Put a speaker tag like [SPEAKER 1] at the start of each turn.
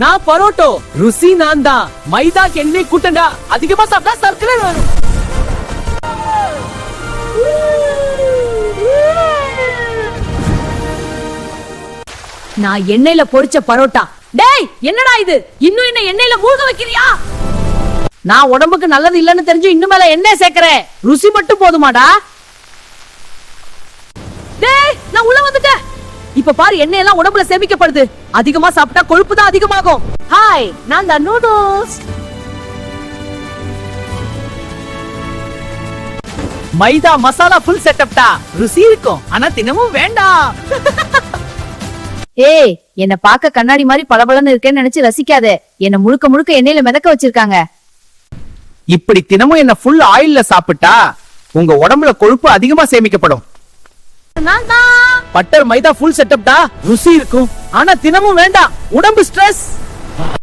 [SPEAKER 1] நான் பரோட்டோ, ருசி நான் தான். மைதாக்கு எண்ணெய் கூட்டண்டா, அதிகமா சாப்பிட்டா சர்க்கரை வரும்.
[SPEAKER 2] நான் எண்ணெயில பொரிச்ச பரோட்டா. டேய், என்னடா இது? இன்னும் என்ன எண்ணெயில மூழ்க வைக்கிறியா? நான் உடம்புக்கு நல்லது இல்லன்னு தெரிஞ்சு இன்னும் மேல எண்ணெய் சேர்க்கறேன். ருசி மட்டும் போதுமாடா? டேய், நான் உள்ள வந்துட்டேன். இப்ப பாரு, எண்ணெய் எல்லாம் உடம்புல சேமிக்கப்படுது. அதிகமா சாப்பிட்டா கொழுப்பு தான் அதிகமாகும். ஹாய், நான் தான் நூடுல்ஸ்.
[SPEAKER 1] மைதா மசாலா ஃபுல் செட்டப்டா. ருசி இருக்கும், ஆனா தினமும் வேண்டாம்.
[SPEAKER 2] ஏய், என்ன பார்க்க கண்ணாடி மாதிரி பளபளன்னு இருக்கேன்னு நினைச்சு ரசிக்காத. என்ன முழுக்க முழுக்க எண்ணெயில மிதக்க வச்சிருக்காங்க.
[SPEAKER 1] இப்படி தினமும் என்ன ஃபுல் ஆயில்ல சாப்பிட்டா உங்க உடம்புல கொழுப்பு அதிகமா சேமிக்கப்படும். பட்டர் மைதா ஃபுல் செட்டப்டா. ருசி இருக்கும், ஆனா தினமும் வேண்டாம். உடம்பு ஸ்ட்ரெஸ்.